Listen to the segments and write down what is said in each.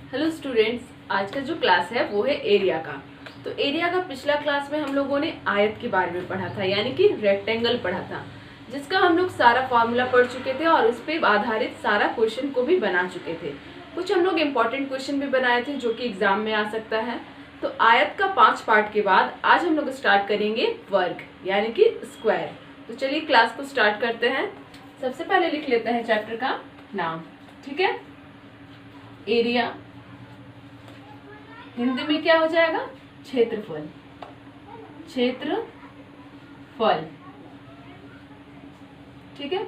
Hello students, आज का जो क्लास है वो है एरिया का। तो एरिया का पिछला क्लास में हम लोगों ने आयत के बारे में पढ़ा था, यानी कि रेक्टेंगल पढ़ा था, जिसका हम लोग सारा फॉर्मूला पढ़ चुके थे और उस पर आधारित सारा क्वेश्चन को भी बना चुके थे। कुछ हम लोग इम्पोर्टेंट क्वेश्चन भी बनाए थे जो कि एग्जाम में आ सकता है। तो आयत का 5 पार्ट के बाद आज हम लोग स्टार्ट करेंगे वर्ग यानी कि स्क्वायर। तो चलिए क्लास को स्टार्ट करते हैं। सबसे पहले लिख लेते हैं चैप्टर का नाम, ठीक है। एरिया हिंदी में क्या हो जाएगा? क्षेत्रफल। क्षेत्रफल, ठीक है।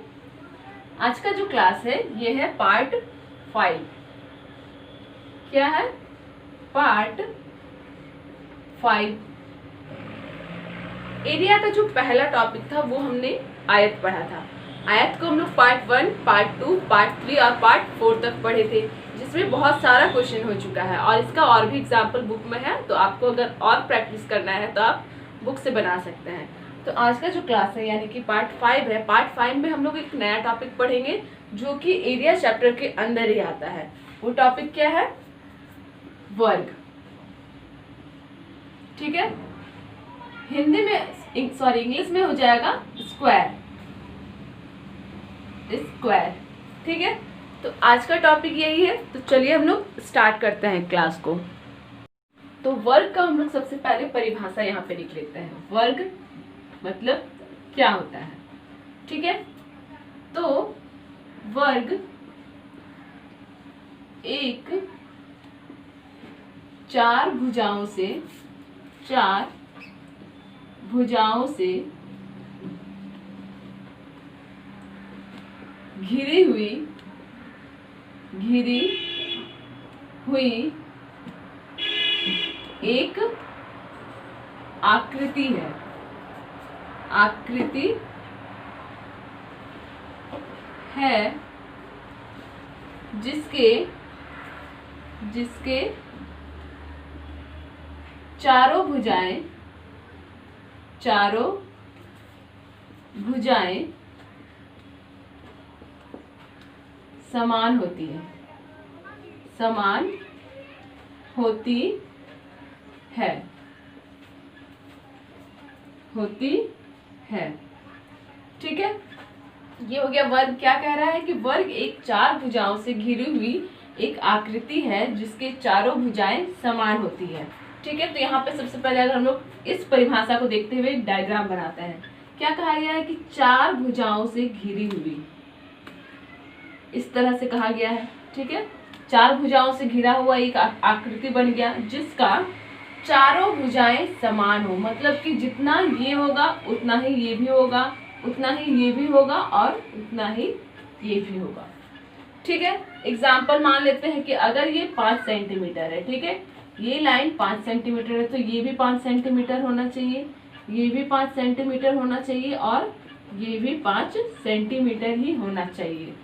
आज का जो क्लास है ये है पार्ट 5। क्या है? पार्ट 5। एरिया का जो पहला टॉपिक था वो हमने आयत पढ़ा था। आयत को हम लोग पार्ट 1, पार्ट 2, पार्ट 3 और पार्ट 4 तक पढ़े थे, जिसमें बहुत सारा क्वेश्चन हो चुका है और इसका और भी एग्जाम्पल बुक में है। तो आपको अगर और प्रैक्टिस करना है तो आप बुक से बना सकते हैं। तो आज का जो क्लास है यानी कि पार्ट 5 है। पार्ट 5 में हम लोग एक नया टॉपिक पढ़ेंगे जो कि एरिया चैप्टर के अंदर ही आता है। वो टॉपिक क्या है? वर्ग, ठीक है। हिंदी में इंग्लिश में हो जाएगा स्क्वायर, स्क्वायर, ठीक है। तो आज का टॉपिक यही है। तो चलिए हम लोग स्टार्ट करते हैं क्लास को। तो वर्ग का हम लोग सबसे पहले परिभाषा यहाँ पे लिख लेते हैं। वर्ग मतलब क्या होता है, ठीक है। तो वर्ग एक चार भुजाओं से घिरी हुई एक आकृति है, जिसके चारों भुजाएं समान होती है, ठीक है। ये हो गया वर्ग। क्या कह रहा है कि वर्ग एक चार भुजाओं से घिरी हुई एक आकृति है जिसके चारों भुजाएं समान होती है, ठीक है। तो यहाँ पे सबसे पहले अगर हम लोग इस परिभाषा को देखते हुए एक डायग्राम बनाते हैं। क्या कहा गया है कि चार भुजाओं से घिरी हुई, इस तरह से कहा गया है, ठीक है। चार भुजाओं से घिरा हुआ एक आकृति बन गया जिसका चारों भुजाएं समान हो, मतलब कि जितना ये होगा उतना ही ये भी होगा, उतना ही ये भी होगा और उतना ही ये भी होगा, ठीक है। एग्जाम्पल मान लेते हैं कि अगर ये 5 सेंटीमीटर है, ठीक है, ये लाइन 5 सेंटीमीटर है, तो ये भी 5 सेंटीमीटर होना चाहिए, ये भी 5 सेंटीमीटर होना चाहिए और ये भी 5 सेंटीमीटर ही होना चाहिए,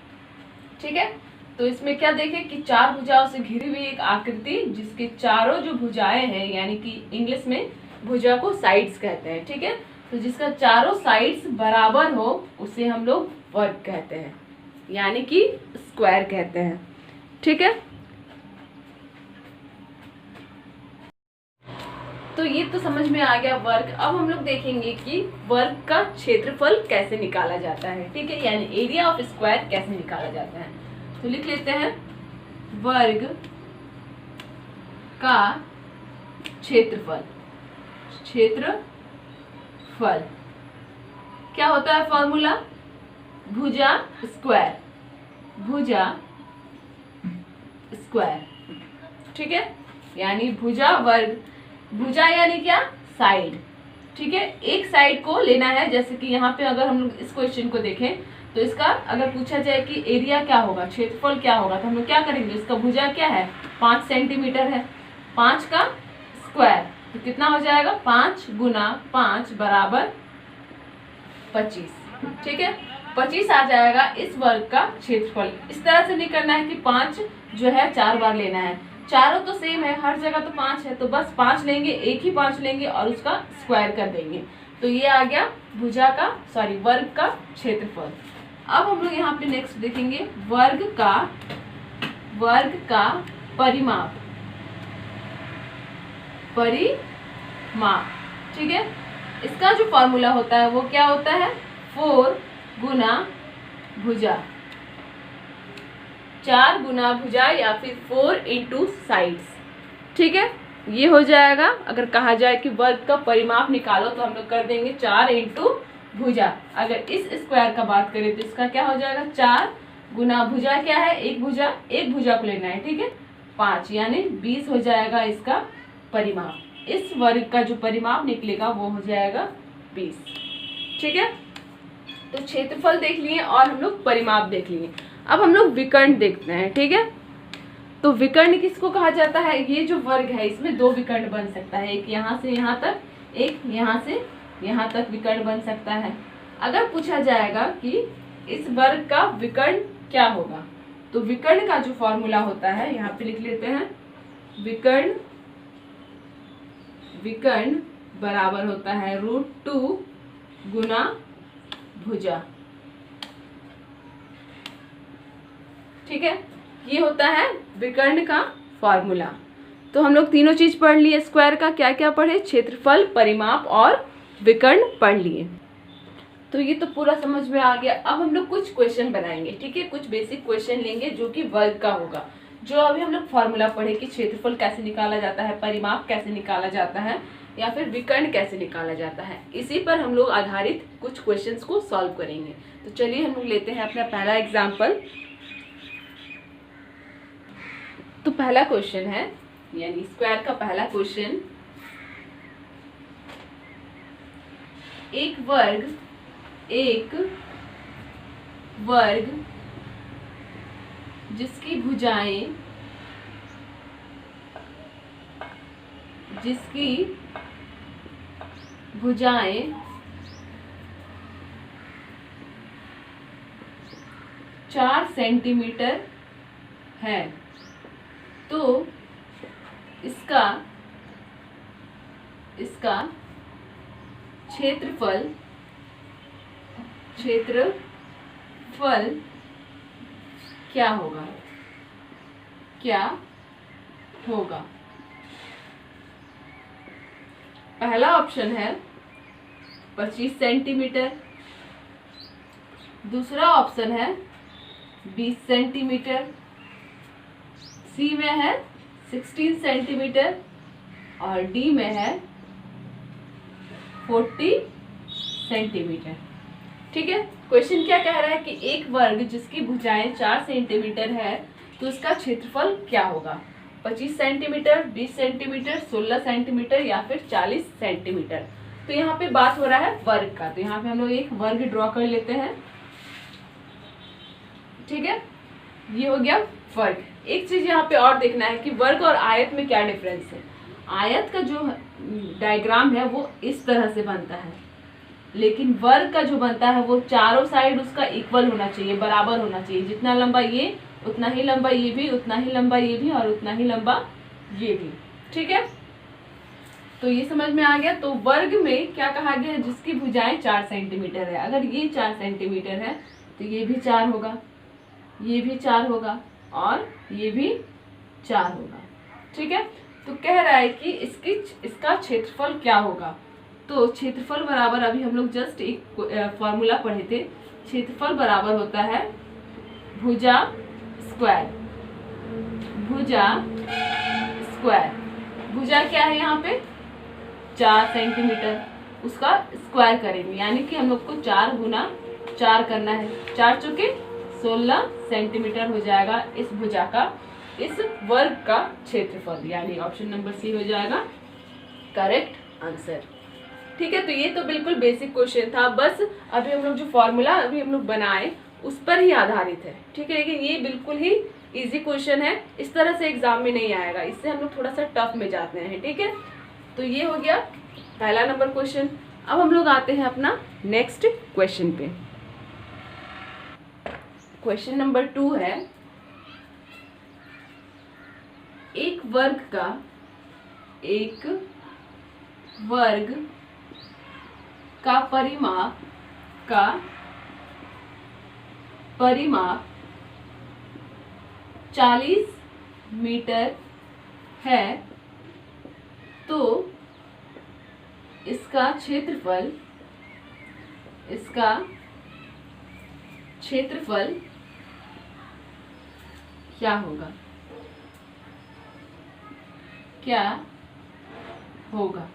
ठीक है। तो इसमें क्या देखें कि चार भुजाओं से घिरी हुई एक आकृति जिसके चारों जो भुजाएं हैं, यानी कि इंग्लिश में भुजा को साइड्स कहते हैं, ठीक है। तो जिसका चारों साइड्स बराबर हो उसे हम लोग वर्ग कहते हैं, यानी कि स्क्वायर कहते हैं, ठीक है। तो ये तो समझ में आ गया वर्ग। अब हम लोग देखेंगे कि वर्ग का क्षेत्रफल कैसे निकाला जाता है, ठीक है, यानी एरिया ऑफ स्क्वायर कैसे निकाला जाता है। तो लिख लेते हैं वर्ग का क्षेत्रफल। क्या होता है फॉर्मूला? भुजा स्क्वायर, ठीक है, यानी भुजा वर्ग। भुजा यानी क्या? साइड, ठीक है। एक साइड को लेना है, जैसे कि यहाँ पे अगर हम लोग इस क्वेश्चन को देखें तो इसका अगर पूछा जाए कि एरिया क्या होगा, क्षेत्रफल क्या होगा, तो हम लोग क्या करेंगे? इसका भुजा क्या है? 5 सेंटीमीटर है, 5 का स्क्वायर, तो कितना हो जाएगा? 5 गुना 5 बराबर 25, ठीक है। 25 आ जाएगा इस वर्ग का क्षेत्रफल। इस तरह से नहीं करना है कि 5 जो है 4 बार लेना है, चारों तो सेम है, हर जगह तो 5 है, तो बस 5 लेंगे, एक ही 5 लेंगे और उसका स्क्वायर कर देंगे। तो ये आ गया वर्ग का क्षेत्रफल। अब हम लोग यहाँ पे नेक्स्ट देखेंगे वर्ग का परिमाप, परिमाप, ठीक है। इसका जो फॉर्मूला होता है वो क्या होता है, 4 गुना भुजा, 4 गुना भुजा या फिर 4 इंटू साइड्स, ठीक है। ये हो जाएगा। अगर कहा जाए कि वर्ग का परिमाप निकालो तो हम लोग कर देंगे 4 इंटू भुजा। अगर इस स्क्वायर का बात करें तो इसका क्या हो जाएगा, 4 गुना भुजा क्या है, एक भुजा को लेना है, ठीक है, 5 यानी 20 हो जाएगा इसका परिमाप। इस वर्ग का जो परिमाप निकलेगा वो हो जाएगा 20, ठीक है। तो क्षेत्रफल देख लिए और हम लोग परिमाप देख लिए। अब हम लोग विकर्ण देखते हैं, ठीक है। तो विकर्ण किसको कहा जाता है, ये जो वर्ग है इसमें 2 विकर्ण बन सकता है, एक यहाँ से यहाँ तक, एक यहाँ से यहाँ तक विकर्ण बन सकता है। अगर पूछा जाएगा कि इस वर्ग का विकर्ण क्या होगा, तो विकर्ण का जो फॉर्मूला होता है यहाँ पे लिख लेते हैं, विकर्ण बराबर होता है √2 गुना भुजा, ठीक है। ये होता है विकर्ण का फॉर्मूला। तो हम लोग तीनों चीज पढ़ लिए, स्क्वायर का क्या क्या पढ़े, क्षेत्रफल, परिमाप और विकर्ण पढ़ लिए। तो ये तो पूरा समझ में आ गया। अब हम लोग कुछ क्वेश्चन बनाएंगे, ठीक है, कुछ बेसिक क्वेश्चन लेंगे जो कि वर्ग का होगा। जो अभी हम लोग फॉर्मूला पढ़े कि क्षेत्रफल कैसे निकाला जाता है, परिमाप कैसे निकाला जाता है या फिर विकर्ण कैसे निकाला जाता है, इसी पर हम लोग आधारित कुछ क्वेश्चंस को सॉल्व करेंगे। तो चलिए हम लोग लेते हैं अपना पहला एग्जाम्पल। तो पहला क्वेश्चन है, यानी स्क्वायर का पहला क्वेश्चन, एक वर्ग जिसकी भुजाएं 4 सेंटीमीटर है, तो इसका क्षेत्रफल क्या होगा। पहला ऑप्शन है 25 सेंटीमीटर, दूसरा ऑप्शन है 20 सेंटीमीटर, सी में है 16 सेंटीमीटर और डी में है 40 सेंटीमीटर, ठीक है। क्वेश्चन क्या कह रहा है कि एक वर्ग जिसकी भुजाएं 4 सेंटीमीटर है तो उसका क्षेत्रफल क्या होगा, 25 सेंटीमीटर, 20 सेंटीमीटर, 16 सेंटीमीटर या फिर 40 सेंटीमीटर। तो यहाँ पे बात हो रहा है वर्ग का, तो यहाँ पे हम लोग एक वर्ग ड्रॉ कर लेते हैं, ठीक है। ये हो गया वर्ग। एक चीज यहाँ पे और देखना है कि वर्ग और आयत में क्या डिफरेंस है। आयत का जो डायग्राम है वो इस तरह से बनता है, लेकिन वर्ग का जो बनता है वो चारों साइड उसका इक्वल होना चाहिए, बराबर होना चाहिए। जितना लंबा ये उतना ही लंबा ये भी, उतना ही लंबा ये भी और उतना ही लंबा ये भी, ठीक है। तो ये समझ में आ गया। तो वर्ग में क्या कहा गया है, जिसकी भुजाएं 4 सेंटीमीटर है। अगर ये 4 सेंटीमीटर है तो ये भी 4 होगा, ये भी 4 होगा और ये भी 4 होगा, ठीक है। तो कह रहा है कि इसका क्षेत्रफल क्या होगा। तो क्षेत्रफल बराबर, अभी हम लोग जस्ट एक फॉर्मूला पढ़े थे, क्षेत्रफल बराबर होता है भुजा स्क्वायर। भुजा क्या है यहाँ पे 4 सेंटीमीटर, उसका स्क्वायर करेंगे, यानी कि हम लोग को 4 गुना 4 करना है। 4 चौके 16 सेंटीमीटर हो जाएगा इस भुजा का, इस वर्ग का क्षेत्रफल, यानी ऑप्शन नंबर सी हो जाएगा करेक्ट आंसर, ठीक है। तो ये तो बिल्कुल बेसिक क्वेश्चन था, बस अभी हम लोग जो फॉर्मूला अभी हम लोग बनाए उस पर ही आधारित है, ठीक है। लेकिन ये बिल्कुल ही इजी क्वेश्चन है, इस तरह से एग्जाम में नहीं आएगा, इससे हम लोग थोड़ा सा टफ में जाते हैं, ठीक है। तो ये हो गया पहला नंबर क्वेश्चन। अब हम लोग आते हैं अपना नेक्स्ट क्वेश्चन पे। क्वेश्चन नंबर 2 है, एक वर्ग का परिमाप 40 मीटर है तो इसका क्षेत्रफल क्या होगा? क्या होगा?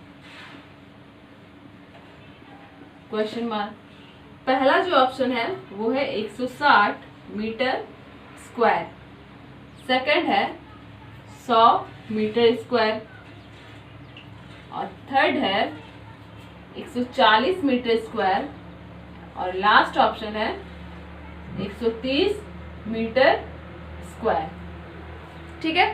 Question mark. पहला जो ऑप्शन है वो है 160 मीटर स्क्वायर, सेकंड है 100 मीटर स्क्वायर और थर्ड है 140 मीटर स्क्वायर और लास्ट ऑप्शन है 130 मीटर स्क्वायर। ठीक है,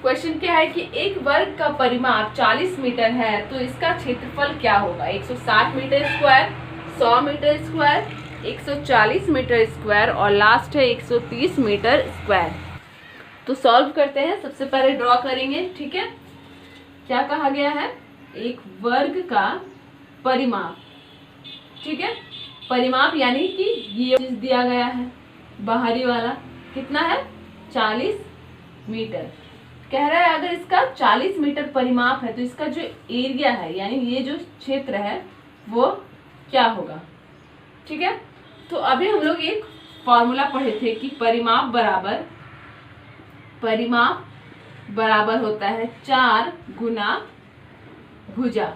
क्वेश्चन क्या है कि एक वर्ग का परिमाप 40 मीटर है तो इसका क्षेत्रफल क्या होगा? 160 metre square, 100 metre square, 140 metre square और लास्ट है 130 मीटर स्क्वायर। तो सॉल्व करते हैं। सबसे पहले ड्रॉ करेंगे। ठीक है, क्या कहा गया है? एक वर्ग का परिमाप। ठीक है, परिमाप यानी कि ये चीज दिया गया है बाहरी वाला, कितना है? 40 मीटर। कह रहा है अगर इसका 40 मीटर परिमाप है तो इसका जो एरिया है यानी ये जो क्षेत्र है वो क्या होगा? ठीक है, तो अभी हम लोग एक फॉर्मूला पढ़े थे कि परिमाप बराबर होता है 4 गुना भुजा।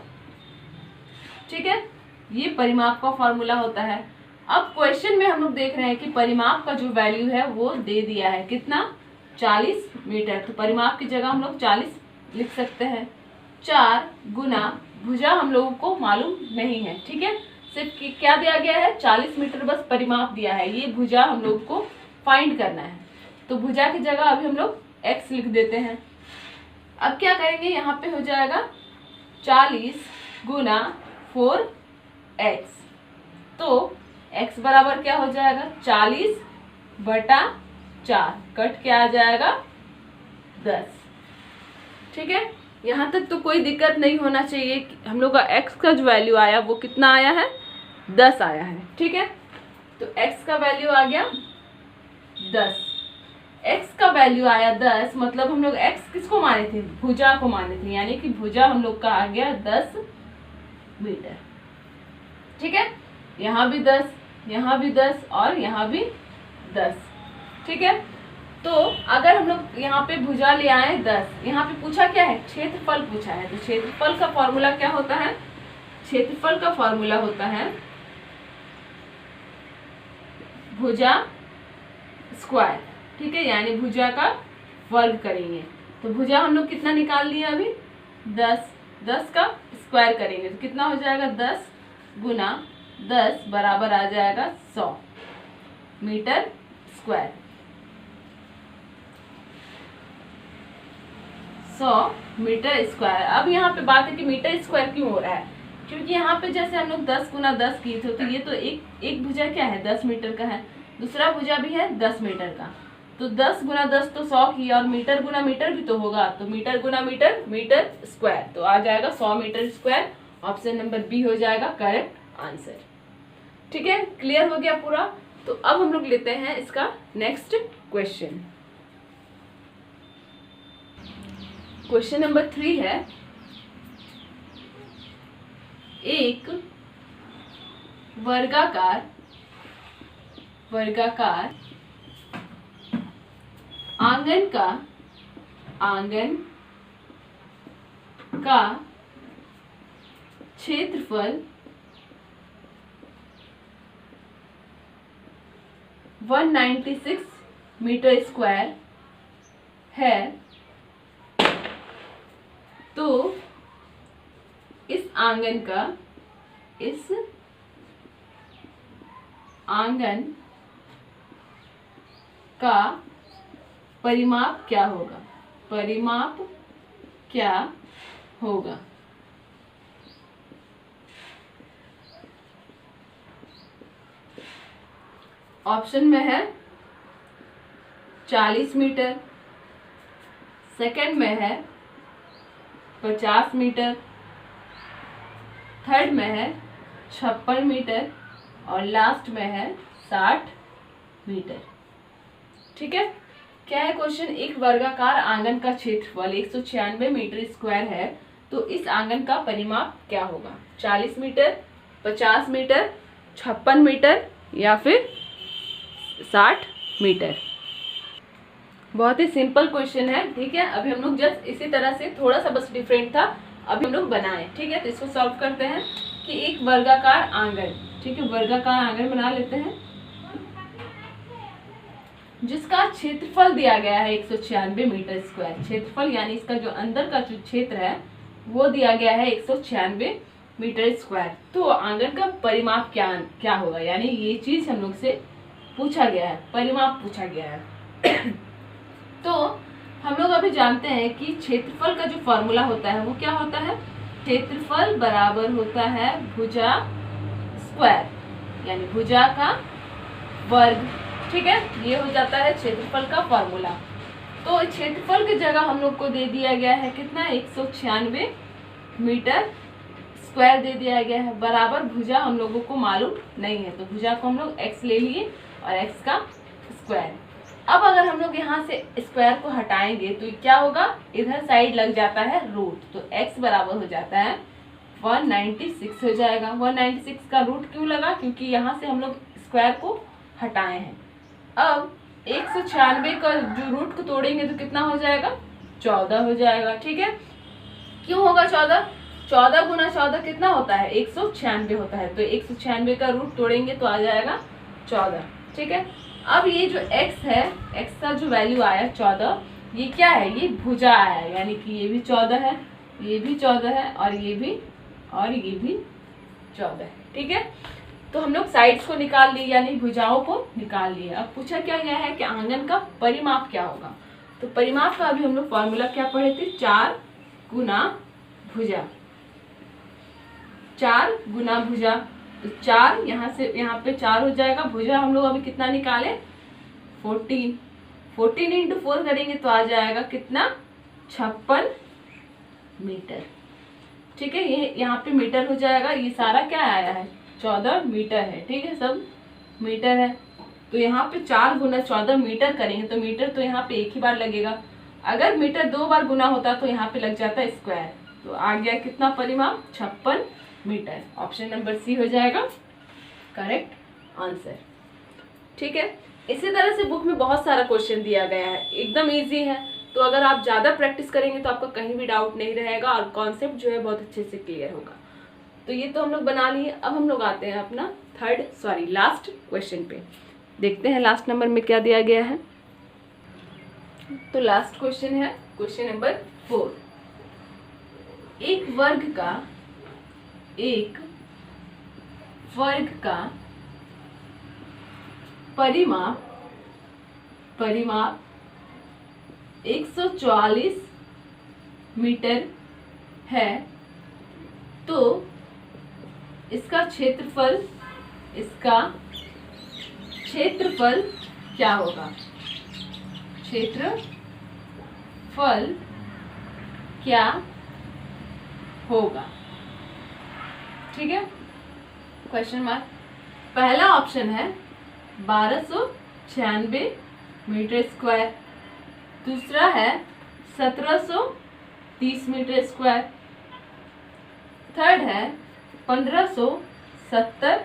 ठीक है, ये परिमाप का फॉर्मूला होता है। अब क्वेश्चन में हम लोग देख रहे हैं कि परिमाप का जो वैल्यू है वो दे दिया है, कितना? 40 मीटर। तो परिमाप की जगह हम लोग 40 लिख सकते हैं। 4 गुना भुजा हम लोगों को मालूम नहीं है। ठीक है, सिर्फ क्या दिया गया है? 40 मीटर बस परिमाप दिया है, ये भुजा हम लोग को फाइंड करना है। तो भुजा की जगह अभी हम लोग x लिख देते हैं। अब क्या करेंगे? यहाँ पे हो जाएगा 40 गुना 4x। तो x बराबर क्या हो जाएगा? 40 बटा 4, कट क्या आ जाएगा? 10। ठीक है, यहाँ तक तो कोई दिक्कत नहीं होना चाहिए। हम लोग का x का जो वैल्यू आया वो कितना आया है? 10 आया है। ठीक है, तो x का वैल्यू आ गया 10। x का वैल्यू आया 10, मतलब हम लोग x किसको माने थे? भुजा को माने थे, यानी कि भुजा हम लोग का आ गया 10 मीटर। ठीक है, यहाँ भी 10, यहाँ भी 10 और यहाँ भी 10। ठीक है, तो अगर हम लोग यहाँ पे भुजा ले आए 10, यहाँ पे पूछा क्या है? क्षेत्रफल पूछा है। तो क्षेत्रफल का फॉर्मूला क्या होता है? क्षेत्रफल का फॉर्मूला होता है भुजा स्क्वायर। ठीक है, यानी भुजा का वर्ग करेंगे। तो भुजा हम लोग कितना निकाल लिए अभी? 10। 10 का स्क्वायर करेंगे तो कितना हो जाएगा? 10 गुना 10 बराबर आ जाएगा 100 मीटर स्क्वायर। 100 metre square. अब यहाँ पे बात है कि मीटर स्क्वायर क्यों हो रहा है? क्योंकि यहाँ पे जैसे हम लोग 10 गुना 10 किए थे तो ये तो एक भुजा क्या है? 10 मीटर का है, दूसरा भुजा भी है 10 मीटर का। तो 10 गुना 10 तो 100 की, और मीटर गुना मीटर भी तो होगा, तो मीटर गुना मीटर, मीटर स्क्वायर, तो आ जाएगा 100 metre square. Option number B हो जाएगा करेक्ट आंसर। ठीक है, क्लियर हो गया पूरा। तो अब हम लोग लेते हैं इसका नेक्स्ट क्वेश्चन। क्वेश्चन नंबर 3 है, एक वर्गाकार आंगन का क्षेत्रफल 196 मीटर स्क्वायर है तो इस आंगन का परिमाप क्या होगा? परिमाप क्या होगा? ऑप्शन में है 40 मीटर, सेकंड में है 50 मीटर, थर्ड में है 56 मीटर और लास्ट में है 60 मीटर। ठीक है, क्या है क्वेश्चन, एक वर्गाकार आंगन का क्षेत्रफल 196 मीटर स्क्वायर है, तो इस आंगन का परिमाप क्या होगा? 40 मीटर, 50 मीटर, 56 मीटर या फिर 60 मीटर। बहुत ही सिंपल क्वेश्चन है, ठीक है। अभी हम लोग जस्ट इसी तरह से, थोड़ा सा बस डिफरेंट था, अभी हम लोग बनाए, ठीक है। तो इसको सॉल्व करते हैं कि एक वर्गाकार आंगन, ठीक है, वर्गाकार आंगन बना लेते हैं जिसका क्षेत्रफल दिया गया है 196 मीटर स्क्वायर। क्षेत्रफल यानी इसका जो अंदर का जो क्षेत्र है वो दिया गया है 196 मीटर स्क्वायर। तो आंगन का परिमाप क्या होगा, यानी ये चीज हम लोग से पूछा गया है, परिमाप पूछा गया है। तो हम लोग अभी जानते हैं कि क्षेत्रफल का जो फॉर्मूला होता है वो क्या होता है, क्षेत्रफल बराबर होता है भुजा स्क्वायर, यानी भुजा का वर्ग, ठीक है। ये हो जाता है क्षेत्रफल का फॉर्मूला। तो क्षेत्रफल की जगह हम लोग को दे दिया गया है कितना, 196 मीटर स्क्वायर दे दिया गया है, बराबर भुजा हम लोगों को मालूम नहीं है, तो भुजा को हम लोग x ले लिए और x का स्क्वायर। अब अगर हम लोग यहाँ से स्क्वायर को हटाएंगे तो क्या होगा, इधर साइड लग जाता है रूट, तो x बराबर हो जाता है 196 हो जाएगा। 196 का रूट क्यों लगा, क्योंकि यहाँ से हम लोग स्क्वायर को हटाए हैं। अब 196 का जो रूट को तोड़ेंगे तो कितना हो जाएगा, 14 हो जाएगा, ठीक है। क्यों होगा 14, 14 गुना 14 कितना होता है, 196 होता है, तो 196 का रूट तोड़ेंगे तो आ जाएगा 14, ठीक है। अब ये जो x है, x का जो वैल्यू आया 14, ये क्या है, ये भुजा आया, यानी कि ये भी 14 है, ये भी 14 है और ये भी 14 है, ठीक है। तो हम लोग साइड्स को निकाल लिए, यानी भुजाओं को निकाल लिए। अब पूछा क्या गया है कि आंगन का परिमाप क्या होगा, तो परिमाप का अभी हम लोग फॉर्मूला क्या पढ़े थे, 4 गुना भुजा, 4 गुना भुजा, तो 4 यहाँ से यहाँ पे 4 हो जाएगा, भुजा हम लोग अभी कितना निकाले, 14, 14 इंटू 4 करेंगे तो आ जाएगा कितना, 56 मीटर, ठीक है। ये यहाँ पे मीटर हो जाएगा, ये सारा क्या आया है, 14 मीटर है, ठीक है, सब मीटर है। तो यहाँ पे 4 गुना 14 मीटर करेंगे तो मीटर तो यहाँ पे एक ही बार लगेगा, अगर मीटर 2 बार गुना होता तो यहाँ पे लग जाता स्क्वायर, तो आ गया कितना परिमाप, 56 मीटर। ऑप्शन नंबर सी हो जाएगा करेक्ट आंसर, ठीक है। इसी तरह से बुक में बहुत सारा क्वेश्चन दिया गया है, एकदम इजी है, तो अगर आप ज़्यादा प्रैक्टिस करेंगे तो आपका कहीं भी डाउट नहीं रहेगा और कॉन्सेप्ट जो है बहुत अच्छे से क्लियर होगा। तो ये तो हम लोग बना लिए। अब हम लोग आते हैं अपना लास्ट क्वेश्चन पे, देखते हैं लास्ट नंबर में क्या दिया गया है। तो लास्ट क्वेश्चन है क्वेश्चन नंबर 4। एक वर्ग का परिमाप 144 मीटर है, तो इसका क्षेत्रफल क्या होगा, क्षेत्रफल क्या होगा, ठीक है, क्वेश्चन मार्क। पहला ऑप्शन है 1296 मीटर स्क्वायर, दूसरा है 1730 मीटर स्क्वायर, थर्ड है 1570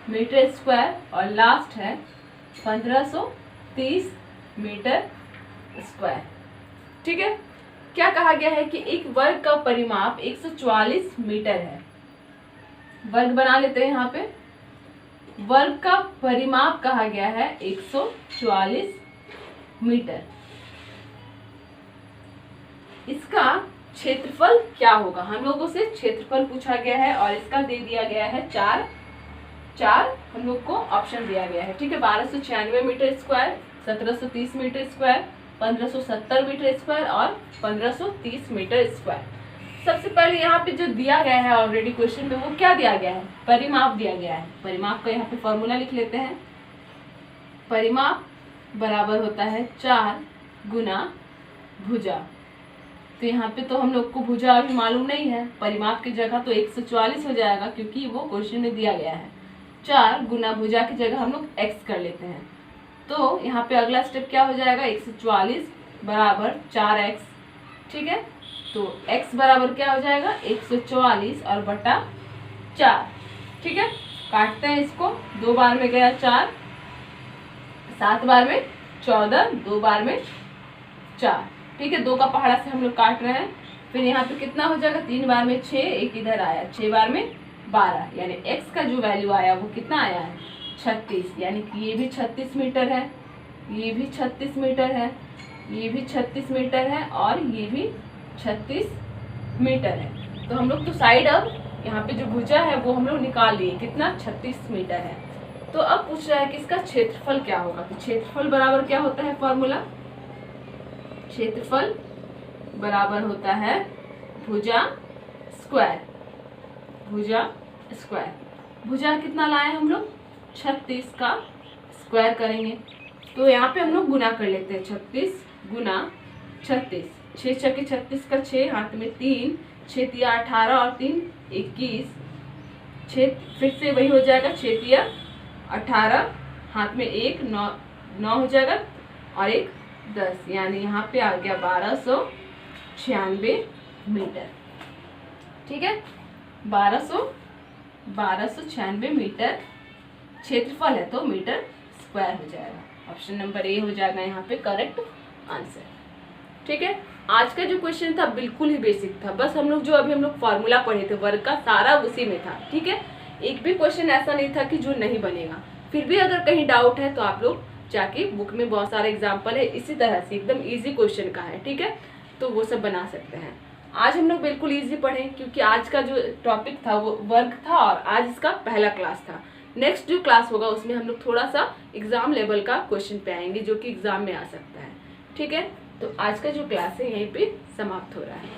मीटर स्क्वायर और लास्ट है 1530 मीटर स्क्वायर, ठीक है। क्या कहा गया है कि एक वर्ग का परिमाप 144 मीटर है, वर्ग बना लेते हैं यहाँ पे, वर्ग का परिमाप कहा गया है 144 मीटर, इसका क्षेत्रफल क्या होगा, हम लोगों से क्षेत्रफल पूछा गया है और इसका दे दिया गया है 4 हम लोग को ऑप्शन दिया गया है, ठीक है। 1296 metre square, 1730 metre square, 1570 metre square और 1530 मीटर स्क्वायर। सबसे पहले यहाँ पे जो दिया गया है ऑलरेडी क्वेश्चन में, वो क्या दिया गया है, परिमाप दिया गया है। परिमाप का यहाँ पे फॉर्मूला लिख लेते हैं, परिमाप बराबर होता है 4 गुना भुजा। तो यहाँ पे तो हम लोग को भुजा अभी मालूम नहीं है, परिमाप की जगह तो 144 हो जाएगा क्योंकि वो क्वेश्चन में दिया गया है। 4 गुना भुजा की जगह हम लोग x कर लेते हैं, तो यहाँ पे अगला स्टेप क्या हो जाएगा, 144 बराबर 4x। ठीक है, तो x बराबर क्या हो जाएगा, 144 और बटा 4। ठीक है, काटते हैं इसको, 2 बार में गया 4, 7 बार में 14, 2 बार में 4। ठीक है, 2 का पहाड़ा से हम लोग काट रहे हैं। फिर यहाँ पे कितना हो जाएगा, 3 बार में 6, एक इधर आया, 6 बार में 12, यानी x का जो वैल्यू आया वो कितना आया है, 36। यानी कि ये भी 36 मीटर है, ये भी 36 मीटर है, ये भी 36 मीटर है और ये भी 36 मीटर है। तो हम लोग तो साइड अब यहाँ पे जो भुजा है वो हम लोग निकाल लिए, कितना, 36 मीटर है। तो अब पूछ रहा है कि इसका क्षेत्रफल क्या होगा। तो क्षेत्रफल बराबर क्या होता है, फॉर्मूला, क्षेत्रफल बराबर होता है भुजा स्क्वायर। भुजा स्क्वायर, भुजा कितना लाए हम लोग, 36 का स्क्वायर करेंगे। तो यहाँ पे हम लोग गुना कर लेते हैं, 36 गुना 36, 6 छक्के 36 का 6, हाथ में 3, 6 तिया 18 और 3 21, 6 फिर से वही हो जाएगा, 6 तिया 18, हाथ में 1, 9 हो जाएगा और 1 10, यानी यहाँ पे आ गया 1296 मीटर। ठीक है, 1296 मीटर क्षेत्रफल है, तो मीटर स्क्वायर हो जाएगा। ऑप्शन नंबर ए हो जाएगा यहाँ पे करेक्ट आंसर। ठीक है, आज का जो क्वेश्चन था बिल्कुल ही बेसिक था, बस हम लोग जो अभी हम लोग फॉर्मूला पढ़े थे वर्ग का, सारा उसी में था। ठीक है, एक भी क्वेश्चन ऐसा नहीं था कि जो नहीं बनेगा। फिर भी अगर कहीं डाउट है तो आप लोग जाके बुक में बहुत सारे एग्जाम्पल है इसी तरह से एकदम इजी क्वेश्चन का है। ठीक है, तो वो सब बना सकते हैं। आज हम लोग बिल्कुल इजी पढ़े क्योंकि आज का जो टॉपिक था वो वर्ग था और आज इसका पहला क्लास था। नेक्स्ट जो क्लास होगा उसमें हम लोग थोड़ा सा एग्जाम लेवल का क्वेश्चन पे आएंगे जो कि एग्जाम में आ सकता है। ठीक है, तो आज का जो क्लास है यहीं पे समाप्त हो रहा है।